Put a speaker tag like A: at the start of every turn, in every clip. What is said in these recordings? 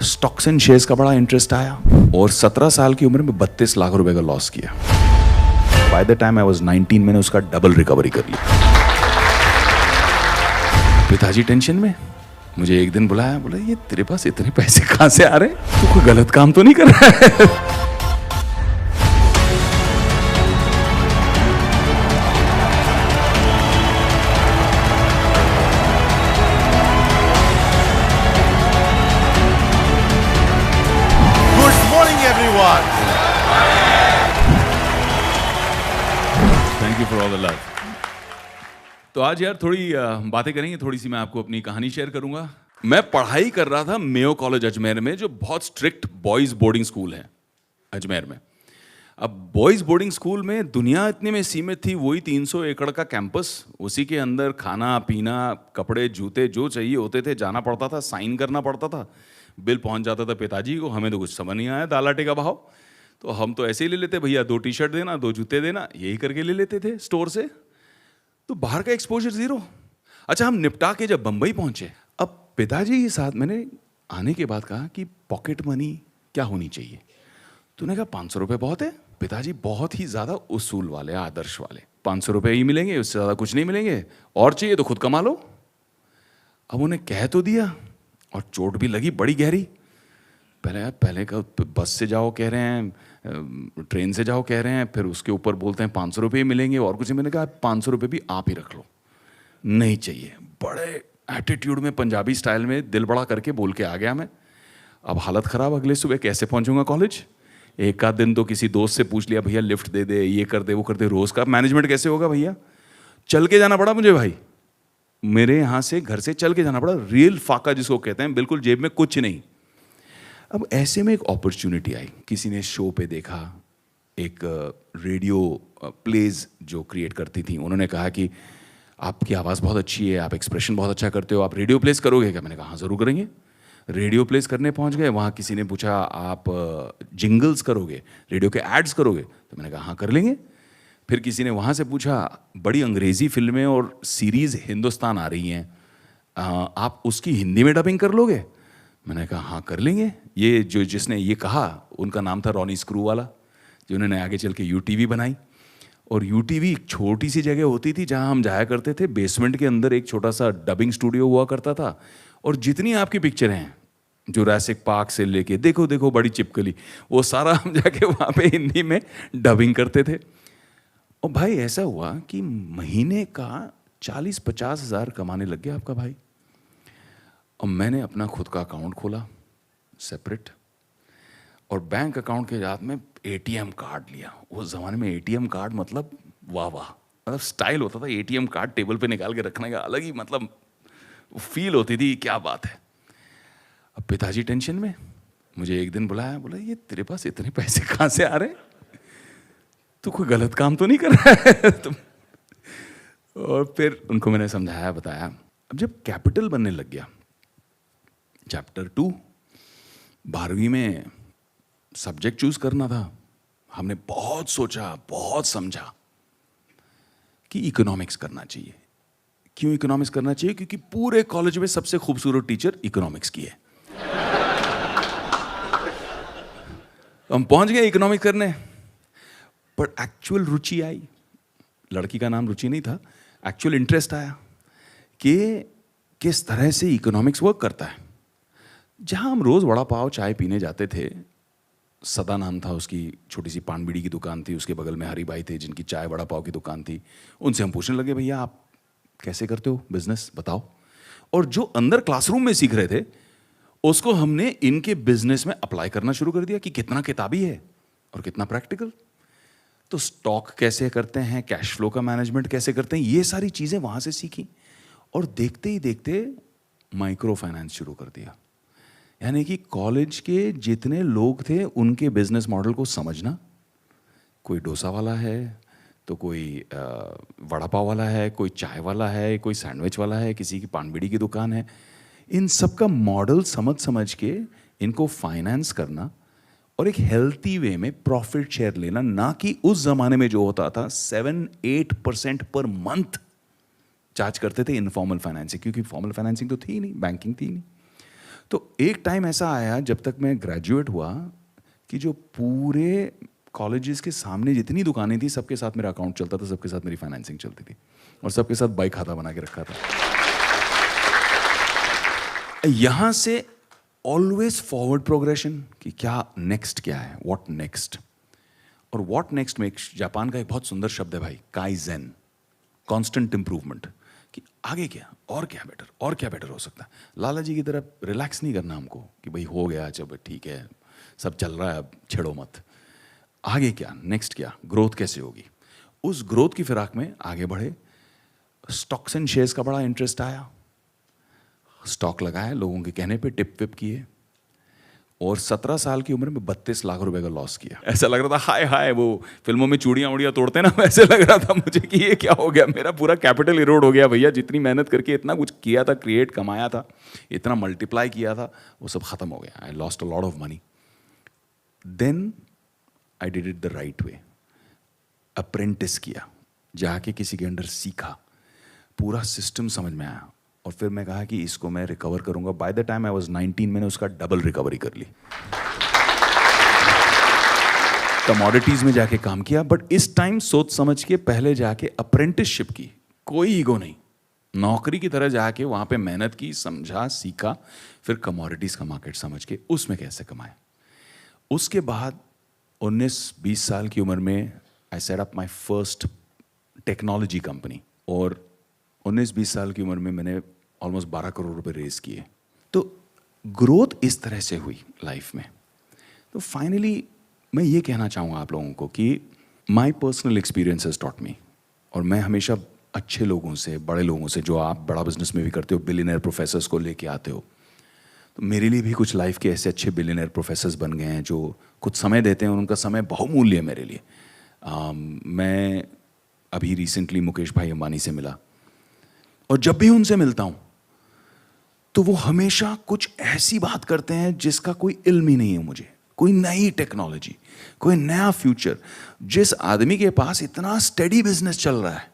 A: Stocks and shares का बड़ा interest आया और 17 साल की उम्र में 32 लाख रुपए का लॉस किया। By the time I was 19 मैंने उसका डबल रिकवरी कर ली। पिताजी टेंशन में, मुझे एक दिन बुलाया, बोला ये तेरे पास इतने पैसे कहां से आ रहे हैं, तू कोई गलत काम तो नहीं कर रहा है? Thank you for all the love. तो आज यार थोड़ी बातें करेंगे, थोड़ी सी मैं आपको अपनी कहानी शेयर करूंगा। मैं पढ़ाई कर रहा था मेयो कॉलेज अजमेर में, जो बहुत स्ट्रिक्ट बॉयज बोर्डिंग स्कूल है अजमेर में। अब बॉयज बोर्डिंग स्कूल में दुनिया इतने में सीमित थी, वही 300 एकड़ का कैंपस, उसी के अंदर खाना पीना कपड़े जूते जो चाहिए होते थे, जाना पड़ता था, साइन करना पड़ता था, बिल पहुंच जाता था पिताजी को। हमें तो कुछ समझ नहीं आया दाल आटे का भाव, तो हम तो ऐसे ही ले लेते, भैया 2 टी-शर्ट देना 2 जूते देना, यही करके ले लेते थे स्टोर से। तो बाहर का एक्सपोजर जीरो। अच्छा, हम निपटा के जब बंबई पहुंचे, अब पिताजी के साथ मैंने आने के बाद कहा कि पॉकेट मनी क्या होनी चाहिए। तूने कहा 500 रुपये बहुत है। पिताजी बहुत ही ज्यादा उसूल वाले, आदर्श वाले, 500 रुपये ही मिलेंगे, उससे ज्यादा कुछ नहीं मिलेंगे, और चाहिए तो खुद कमा लो। अब उन्हें कह तो दिया और चोट भी लगी बड़ी गहरी। पहले का बस से जाओ कह रहे हैं, ट्रेन से जाओ कह रहे हैं, फिर उसके ऊपर बोलते हैं 500 रुपये मिलेंगे और कुछ। मैंने कहा 500 रुपये भी आप ही रख लो, नहीं चाहिए। बड़े एटीट्यूड में पंजाबी स्टाइल में दिल बड़ा करके बोल के आ गया मैं। अब हालत ख़राब, अगले सुबह कैसे पहुंचूंगा कॉलेज। एक आध दिन तो किसी दोस्त से पूछ लिया, भैया लिफ्ट दे दे, ये कर दे वो कर दे। रोज़ का मैनेजमेंट कैसे होगा भैया। चल के जाना पड़ा मुझे भाई, मेरे यहाँ से घर से चल के जाना पड़ा। रियल फाका जिसको कहते हैं, बिल्कुल जेब में कुछ नहीं। अब ऐसे में एक अपॉर्चुनिटी आई, किसी ने शो पे देखा, एक रेडियो प्लेज जो क्रिएट करती थी, उन्होंने कहा कि आपकी आवाज़ बहुत अच्छी है, आप एक्सप्रेशन बहुत अच्छा करते हो, आप रेडियो प्लेस करोगे क्या। मैंने कहा हाँ ज़रूर करेंगे। रेडियो प्लेस करने पहुंच गए, वहाँ किसी ने पूछा आप जिंगल्स करोगे, रेडियो के एड्स करोगे, तो मैंने कहा हाँ कर लेंगे। फिर किसी ने वहाँ से पूछा बड़ी अंग्रेज़ी फिल्में और सीरीज़ हिंदुस्तान आ रही हैं, आप उसकी हिंदी में डबिंग कर लोगे। मैंने कहा हाँ कर लेंगे। ये जो जिसने ये कहा उनका नाम था रॉनी स्क्रू वाला, जिन्होंने आगे चल के यूटीवी बनाई। और यूटीवी एक छोटी सी जगह होती थी जहाँ हम जाया करते थे, बेसमेंट के अंदर एक छोटा सा डबिंग स्टूडियो हुआ करता था। और जितनी आपकी पिक्चरें हैं जुरासिक पार्क से लेके देखो देखो बड़ी चिपकली, वो सारा हम जाके वहाँ पे हिंदी में डबिंग करते थे। और भाई ऐसा हुआ कि महीने का 40-50 हज़ार कमाने लग गया आपका भाई। और मैंने अपना खुद का अकाउंट खोला सेपरेट, और बैंक अकाउंट के साथ में एटीएम कार्ड लिया। उस ज़माने में एटीएम कार्ड मतलब वाह वाह, मतलब स्टाइल होता था। एटीएम कार्ड टेबल पे निकाल के रखने का अलग ही मतलब फील होती थी, क्या बात है। अब पिताजी टेंशन में, मुझे एक दिन बुलाया, बोला ये तेरे पास इतने पैसे कहाँ से आ रहे हैं, तू कोई गलत काम तो नहीं कर रहा है तुम। और फिर उनको मैंने समझाया बताया। अब जब कैपिटल बनने लग गया, चैप्टर 2 12वीं में सब्जेक्ट चूज करना था, हमने बहुत सोचा बहुत समझा कि इकोनॉमिक्स करना चाहिए। क्यों इकोनॉमिक्स करना चाहिए? क्योंकि पूरे कॉलेज में सबसे खूबसूरत टीचर इकोनॉमिक्स की है। हम पहुंच गए इकोनॉमिक्स करने, पर एक्चुअल रुचि आई। लड़की का नाम रुचि नहीं था, एक्चुअल इंटरेस्ट आया कि किस तरह से इकोनॉमिक्स वर्क करता है। जहाँ हम रोज़ वड़ा पाव चाय पीने जाते थे, सदा नाम था उसकी, छोटी सी पान बीड़ी की दुकान थी, उसके बगल में हरी भाई थे जिनकी चाय वड़ा पाव की दुकान थी। उनसे हम पूछने लगे भैया आप कैसे करते हो बिजनेस बताओ। और जो अंदर क्लासरूम में सीख रहे थे उसको हमने इनके बिजनेस में अप्लाई करना शुरू कर दिया कि कितना किताबी है और कितना प्रैक्टिकल। तो स्टॉक कैसे करते हैं, कैश फ्लो का मैनेजमेंट कैसे करते हैं, ये सारी चीज़ें वहाँ से सीखी। और देखते ही देखते माइक्रो फाइनेंस शुरू कर दिया। यानी कि कॉलेज के जितने लोग थे उनके बिजनेस मॉडल को समझना। कोई डोसा वाला है, तो कोई वड़ा पाव वाला है, कोई चाय वाला है, कोई सैंडविच वाला है, किसी की पान बीड़ी की दुकान है। इन सब का मॉडल समझ के इनको फाइनेंस करना और एक हेल्थी वे में प्रॉफिट शेयर लेना, ना कि उस जमाने में जो होता था 7-8% पर मंथ चार्ज करते थे इनफॉर्मल फाइनेंसिंग, क्योंकि फॉर्मल फाइनेंसिंग तो थी नहीं, बैंकिंग थी नहीं। तो एक टाइम ऐसा आया जब तक मैं ग्रेजुएट हुआ कि जो पूरे कॉलेजेस के सामने जितनी दुकानें थी सबके साथ मेरा अकाउंट चलता था, सबके साथ मेरी फाइनेंसिंग चलती थी और सबके साथ बाइक खाता बना के रखा था। यहां से ऑलवेज फॉरवर्ड प्रोग्रेशन कि क्या नेक्स्ट, क्या है, व्हाट नेक्स्ट। और व्हाट नेक्स्ट में जापान का एक बहुत सुंदर शब्द है भाई, काइजेन, कांस्टेंट इंप्रूवमेंट, कि आगे क्या और क्या बेटर और क्या बेटर हो सकता है। लाला जी की तरह रिलैक्स नहीं करना हमको कि भाई हो गया, चलो ठीक है, सब चल रहा है, अब छेड़ो मत। आगे क्या, नेक्स्ट क्या, ग्रोथ कैसे होगी। उस ग्रोथ की फिराक में आगे बढ़े। स्टॉक्स एंड शेयर्स का बड़ा इंटरेस्ट आया, स्टॉक लगाया, लोगों के कहने पे टिप विप किए और 17 साल की उम्र में 32 लाख रुपए का लॉस किया। ऐसा लग रहा था हाय हाय, वो फिल्मों में चूड़ियां उड़ियां तोड़ते ना, वैसे लग रहा था मुझे कि ये क्या हो गया, मेरा पूरा कैपिटल इरोड हो गया भैया। जितनी मेहनत करके इतना कुछ किया था, क्रिएट कमाया था, इतना मल्टीप्लाई किया था, वो सब खत्म हो गया। I lost a lot of money. Then I did it the right way, apprentice किया, जाके किसी के अंडर सीखा, पूरा सिस्टम समझ में आया और फिर मैं कहा कि इसको मैं रिकवर करूंगा। By the time I was 19 मैंने उसका डबल रिकवरी कर ली। कमोडिटीज में जाके काम किया, बट इस टाइम सोच समझ के पहले जाके अप्रेंटिसशिप की, कोई ईगो नहीं, नौकरी की तरह जाके वहां पे मेहनत की, समझा, सीखा, फिर कमोडिटीज का मार्केट समझ के उसमें कैसे कमाए। उसके बाद 19-20 साल की उम्र में I set up my first technology company और 19-20 साल की उम्र में मैंने ऑलमोस्ट 12 करोड़ रुपए रेज किए। तो ग्रोथ इस तरह से हुई लाइफ में। तो फाइनली मैं ये कहना चाहूँगा आप लोगों को कि my personal experience has taught me, और मैं हमेशा अच्छे लोगों से, बड़े लोगों से, जो आप बड़ा बिजनेस में भी करते हो, बिलियनर प्रोफेसर्स को लेके आते हो, तो मेरे लिए भी कुछ लाइफ के ऐसे अच्छे बिलियनर प्रोफेसर्स बन गए हैं जो कुछ समय देते हैं और उनका समय बहुमूल्य है मेरे लिए। मैं अभी रिसेंटली मुकेश भाई अंबानी से मिला और जब भी उनसे मिलता हूं तो वो हमेशा कुछ ऐसी बात करते हैं जिसका कोई इल्म ही नहीं है मुझे, कोई नई टेक्नोलॉजी, कोई नया फ्यूचर। जिस आदमी के पास इतना स्टेडी बिजनेस चल रहा है,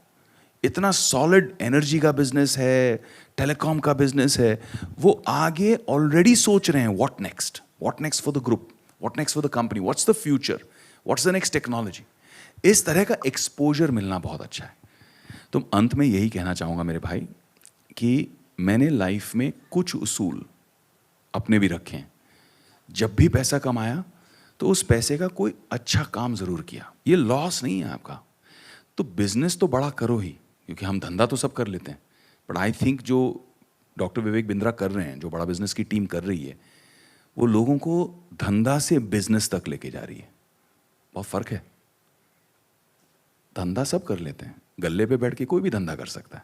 A: इतना सॉलिड एनर्जी का बिजनेस है, टेलीकॉम का बिजनेस है, वो आगे ऑलरेडी सोच रहे हैं what next for the group, what next for the company, what's the future, what's the next technology. इस तरह का एक्सपोजर मिलना बहुत अच्छा है। तो अंत में यही कहना चाहूँगा मेरे भाई कि मैंने लाइफ में कुछ उसूल अपने भी रखे हैं। जब भी पैसा कमाया तो उस पैसे का कोई अच्छा काम ज़रूर किया, ये लॉस नहीं है आपका। तो बिजनेस तो बड़ा करो ही, क्योंकि हम धंधा तो सब कर लेते हैं, बट आई थिंक जो डॉक्टर विवेक बिंद्रा कर रहे हैं, जो बड़ा बिजनेस की टीम कर रही है, वो लोगों को धंधा से बिजनेस तक लेके जा रही है। बहुत फर्क है। धंधा सब कर लेते हैं, गल्ले पे बैठ के कोई भी धंधा कर सकता है,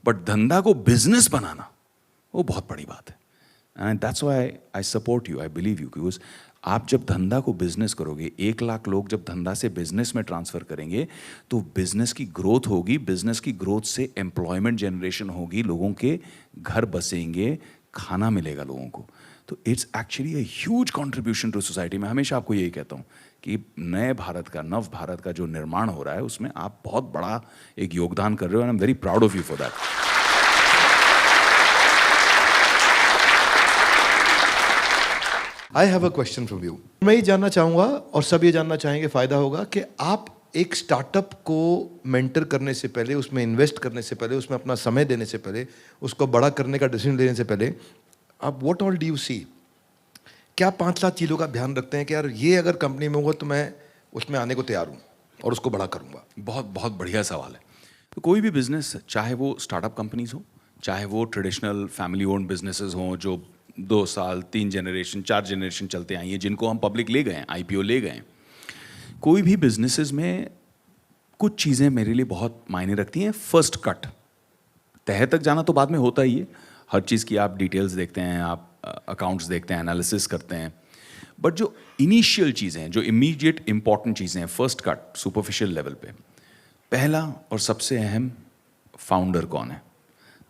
A: बट धंधा को बिजनेस बनाना वो बहुत बड़ी बात है। And that's why I support you, I believe you. Because आप जब धंधा को बिजनेस करोगे, 1 लाख लोग जब धंधा से बिजनेस में ट्रांसफर करेंगे तो बिजनेस की ग्रोथ होगी, बिजनेस की ग्रोथ से एम्प्लॉयमेंट जनरेशन होगी, लोगों के घर बसेंगे, खाना मिलेगा लोगों को। तो it's actually a huge contribution to society. मैं हमेशा आपको यही कहता हूँ कि नए भारत का, नव भारत का जो निर्माण हो रहा है, उसमें आप बहुत बड़ा एक योगदान कर रहे हो, and I am very proud of you for that.
B: I have a question from you. मैं ये जानना चाहूँगा और सब ये जानना चाहेंगे, फ़ायदा होगा कि आप एक स्टार्टअप को मेंटर करने से पहले, उसमें इन्वेस्ट करने से पहले, उसमें अपना समय देने से पहले, उसको बड़ा करने का डिसीजन लेने से पहले, आप what all do you see? क्या 5-7 चीज़ों का ध्यान रखते हैं कि यार ये अगर कंपनी में होगा तो मैं उसमें आने को तैयार हूँ और उसको बड़ा करूँगा?
A: बहुत बहुत बढ़िया सवाल है। तो कोई भी बिजनेस, चाहे वो स्टार्टअप कंपनीज हो, चाहे वो ट्रेडिशनल फैमिली ओन्ड बिजनेसेस हों जो 2 साल, 3 जनरेशन, 4 जनरेशन चलते आई हैं, जिनको हम पब्लिक ले गए हैं, IPO ले गए हैं, कोई भी बिजनेसेस में कुछ चीज़ें मेरे लिए बहुत मायने रखती हैं। फर्स्ट कट, तह तक जाना तो बाद में होता ही है, हर चीज़ की आप डिटेल्स देखते हैं, आप अकाउंट्स देखते हैं, एनालिसिस करते हैं, बट जो इनिशियल चीज़ें हैं, जो इमीडिएट इंपॉर्टेंट चीज़ें हैं, फर्स्ट कट, सुपरफिशियल लेवल पे, पहला और सबसे अहम, फाउंडर कौन है,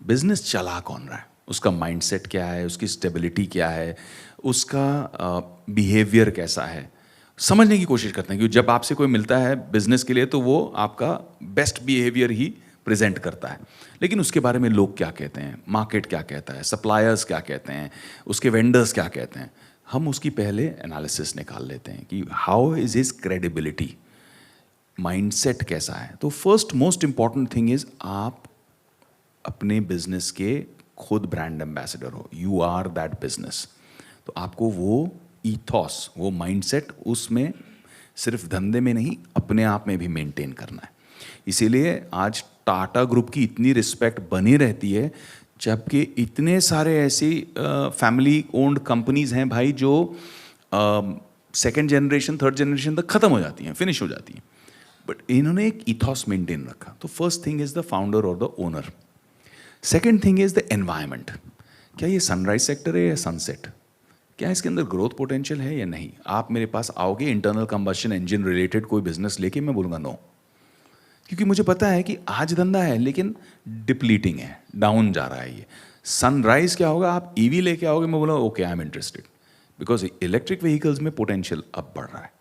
A: बिजनेस चला कौन रहा है, उसका माइंडसेट क्या है, उसकी स्टेबिलिटी क्या है, उसका बिहेवियर कैसा है, समझने की कोशिश करते हैं। क्योंकि जब आपसे कोई मिलता है बिजनेस के लिए तो वो आपका बेस्ट बिहेवियर ही प्रेजेंट करता है, लेकिन उसके बारे में लोग क्या कहते हैं, मार्केट क्या कहता है, सप्लायर्स क्या कहते हैं, उसके वेंडर्स क्या कहते हैं, हम उसकी पहले एनालिसिस निकाल लेते हैं कि how is his credibility, mindset कैसा है। तो first most important thing is आप अपने बिजनेस के खुद ब्रांड एम्बेसडर हो, यू आर दैट बिजनेस। तो आपको वो ईथॉस, वो माइंडसेट उसमें सिर्फ धंधे में नहीं, अपने आप में भी मेंटेन करना है। इसीलिए आज टाटा ग्रुप की इतनी रिस्पेक्ट बनी रहती है, जबकि इतने सारे ऐसी फैमिली ओन्ड कंपनीज हैं भाई जो सेकेंड जनरेशन थर्ड जनरेशन तक खत्म हो जाती हैं, फिनिश हो जाती हैं, बट इन्होंने एक इथॉस मेंटेन रखा। तो first thing is the founder और the owner. Second thing is the environment. क्या ये सनराइज सेक्टर है या सनसेट? क्या इसके अंदर ग्रोथ पोटेंशियल है या नहीं? आप मेरे पास आओगे इंटरनल कंबशन इंजन रिलेटेड कोई बिजनेस लेके, मैं बोलूँगा नो, क्योंकि मुझे पता है कि आज धंधा है लेकिन डिप्लीटिंग है, डाउन जा रहा है ये। सनराइज क्या होगा, आप ईवी लेके आओगे, मैं बोलूँगा okay I am interested, because electric vehicles में पोटेंशियल अब बढ़ रहा है।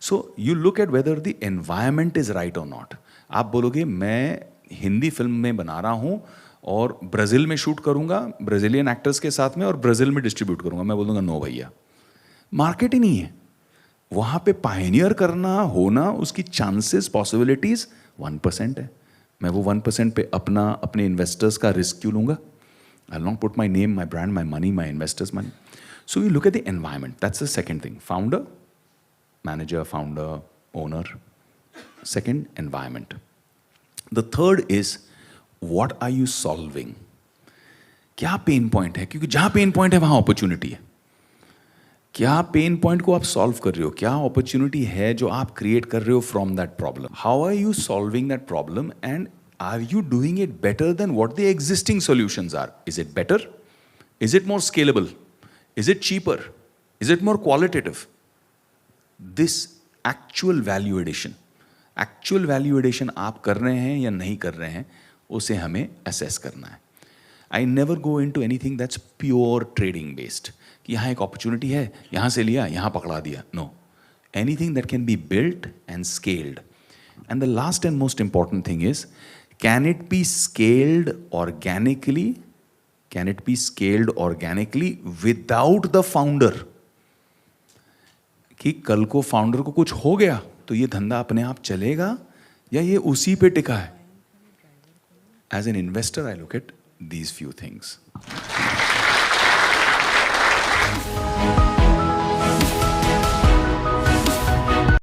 A: सो you look eight whether the environment is right और नॉट। आप बोलोगे मैं हिंदी फिल्म में बना रहा हूँ और ब्राज़ील में शूट करूँगा ब्राज़ीलियन एक्टर्स के साथ में और ब्राज़ील में डिस्ट्रीब्यूट करूँगा, मैं बोलूँगा नो भैया, मार्केट ही नहीं है वहाँ पे। पायनियर करना होना, उसकी चांसेस पॉसिबिलिटीज़ 1% है। मैं वो 1% पे अपने इन्वेस्टर्स का रिस्क क्यों लूँगा? I will not put my name, my brand, my money, my investors money. So you look at the environment, that's the second thing. Founder, manager, founder, owner. Second, environment. The third is what are you solving? क्या pain point है? क्योंकि जहां pen point है वहां opportunity है। क्या pain point को आप सॉल्व कर रहे हो? क्या अपॉर्चुनिटी है जो आप क्रिएट कर रहे हो from that problem? How are you solving that problem and are you doing it better than what the existing solutions are? Is it better? Is it more scalable? Is it cheaper? Is it more qualitative? This actual value addition आप कर रहे हैं या नहीं कर रहे हैं, उसे हमें असेस करना है। I never go into anything that's pure trading based, कि यहाँ एक अपॉर्चुनिटी है, यहाँ से लिया, यहाँ पकड़ा दिया। No, anything that can be built and scaled. And the last and most important thing is, can it be scaled organically? Can it be scaled organically without the founder? कि कल को फाउंडर को कुछ हो गया तो ये धंधा अपने आप चलेगा या ये उसी पे टिका है? As an investor, I look at these few things.